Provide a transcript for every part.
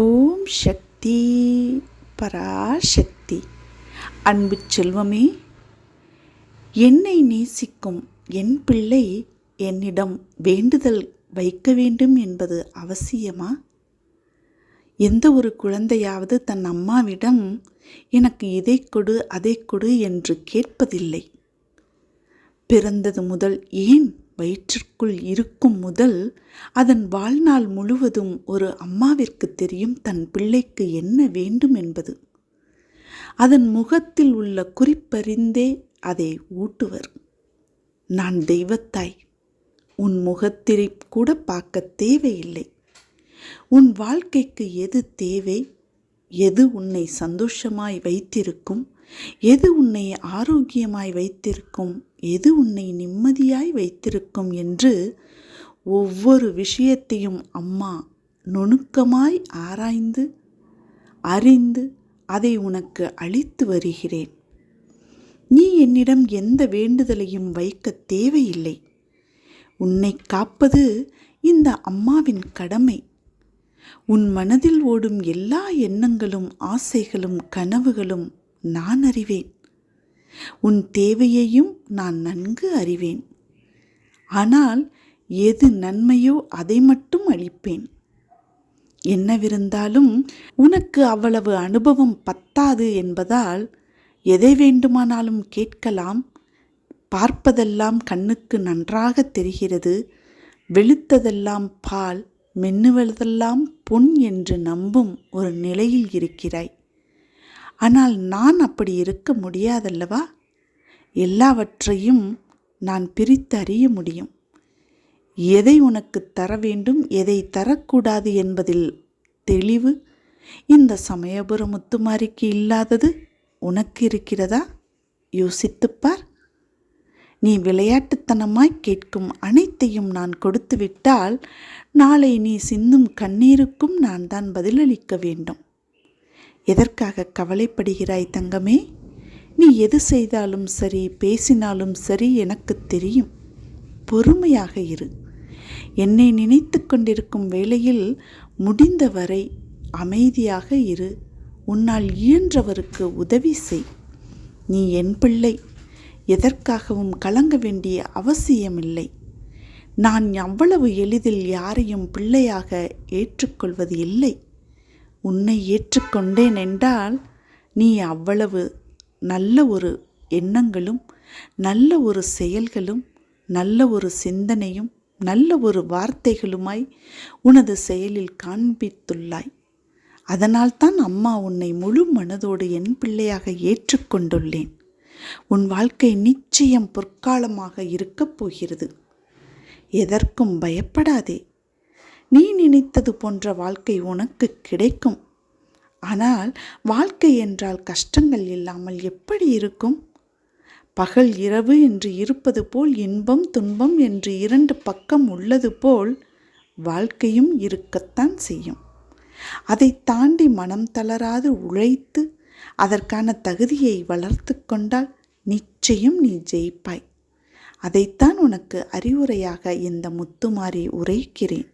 ஓம் சக்தி பராசக்தி. அன்பு செல்வமே, என்னை நேசிக்கும் என் பிள்ளை என்னிடம் வேண்டுதல் வைக்க வேண்டும் என்பது அவசியமா? எந்த ஒரு குழந்தையாவது தன் அம்மாவிடம் எனக்கு இதை கொடு அதை கொடு என்று கேட்பதில்லை. பிறந்தது முதல், ஏன் வயிற்றிற்குள் இருக்கும் முதல் அதன் வாழ்நாள் முழுவதும் ஒரு அம்மாவிற்கு தெரியும் தன் பிள்ளைக்கு என்ன வேண்டும் என்பது. அதன் முகத்தில் உள்ள குறிப்பறிந்தே அதை ஊட்டுவர். நான் தெய்வத்தாய், உன் முகத்திரை கூட பார்க்க தேவையில்லை. உன் வாழ்க்கைக்கு எது தேவை, எது உன்னை சந்தோஷமாய் வைத்திருக்கும், எது உன்னை ஆரோக்கியமாய் வைத்திருக்கும், எது உன்னை நிம்மதியாய் வைத்திருக்கும் என்று ஒவ்வொரு விஷயத்தையும் அம்மா நுணுக்கமாய் ஆராய்ந்து அறிந்து அதை உனக்கு அளித்து வருகிறேன். நீ என்னிடம் எந்த வேண்டுதலையும் வைக்க தேவையில்லை. உன்னை காப்பது இந்த அம்மாவின் கடமை. உன் மனதில் ஓடும் எல்லா எண்ணங்களும், ஆசைகளும், கனவுகளும் நான் அறிவேன். உன் தேவையையும் நான் நன்கு அறிவேன். ஆனால் எது நன்மையோ அதை மட்டும் அளிப்பேன். என்னவிருந்தாலும் உனக்கு அவ்வளவு அனுபவம் பத்தாது என்பதால் எதை வேண்டுமானாலும் கேட்கலாம். பார்ப்பதெல்லாம் கண்ணுக்கு நன்றாக தெரிகிறது. வெளுத்ததெல்லாம் பால், மென்னுவதெல்லாம் பொன் என்று நம்பும் ஒரு நிலையில் இருக்கிறாய். ஆனால் நான் அப்படி இருக்க முடியாதல்லவா? எல்லாவற்றையும் நான் பிரித்து அறிய முடியும். எதை உனக்கு தர வேண்டும், எதை தரக்கூடாது என்பதில் தெளிவு இந்த சமயபுர முத்துமாரிக்கு இல்லாதது உனக்கு இருக்கிறதா? யோசித்துப்பார். நீ விளையாட்டுத்தனமாய் கேட்கும் அனைத்தையும் நான் கொடுத்து விட்டால் நாளை நீ சிந்தும் கண்ணீருக்கும் நான் தான் பதிலளிக்க வேண்டும். எதற்காக கவலைப்படுகிறாய் தங்கமே? நீ எது செய்தாலும் சரி, பேசினாலும் சரி, எனக்கு தெரியும். பொறுமையாக இரு. என்னை நினைத்து கொண்டிருக்கும் வேளையில் முடிந்தவரை அமைதியாக இரு. உன்னால் இயன்றவருக்கு உதவி செய். நீ என் பிள்ளை. எதற்காகவும் கலங்க வேண்டிய அவசியமில்லை. நான் அவ்வளவு எளிதில் யாரையும் பிள்ளையாக ஏற்றுக்கொள்வது இல்லை. உன்னை ஏற்றுக்கொண்டேன் என்றால் நீ அவ்வளவு நல்ல ஒரு எண்ணங்களும், நல்ல ஒரு செயல்களும், நல்ல ஒரு சிந்தனையும், நல்ல ஒரு வார்த்தைகளுமாய் உனது செயலில் காண்பித்துள்ளாய். அதனால்தான் அம்மா உன்னை முழு மனதோடு என் பிள்ளையாக ஏற்றுக்கொண்டுள்ளேன். உன் வாழ்க்கை நிச்சயம் பொற்காலமாக இருக்கப் போகிறது. எதற்கும் பயப்படாதே. நீ நினைத்தது போன்ற வாழ்க்கை உனக்கு கிடைக்கும். ஆனால் வாழ்க்கை என்றால் கஷ்டங்கள் இல்லாமல் எப்படி இருக்கும்? பகல் இரவு என்று இருப்பது போல் இன்பம் துன்பம் என்று இரண்டு பக்கம் உள்ளது போல் வாழ்க்கையும் இருக்கத்தான் செய்யும். அதை தாண்டி மனம் தளராது உழைத்து அதற்கான தகுதியை வளர்த்து கொண்டால் நிச்சயம் நீ ஜெயிப்பாய். அதைத்தான் உனக்கு அறிவுரையாக இந்த முத்துமாரி உரைக்கிறேன்.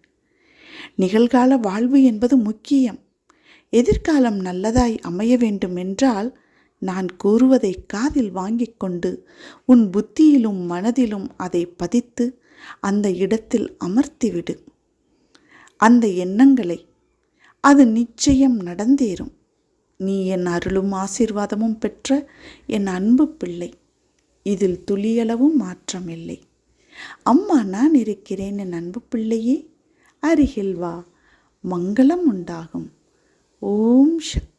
நிகழ்கால வாழ்வு என்பது முக்கியம். எதிர்காலம் நல்லதாய் அமைய வேண்டும் என்றால் நான் கூறுவதை காதில் வாங்கிக் கொண்டு உன் புத்தியிலும் மனதிலும் அதை பதித்து அந்த இடத்தில் அமர்த்திவிடு. அந்த எண்ணங்களை அது நிச்சயம் நடந்தேறும். நீ என் அருளும் ஆசீர்வாதமும் பெற்ற என் அன்பு பிள்ளை. இதில் துளியளவும் மாற்றமில்லை. அம்மா நான் இருக்கிறேன் என் அன்பு பிள்ளையே. அருகில் வா, மங்களம் உண்டாகும். ஓம் சக்தி.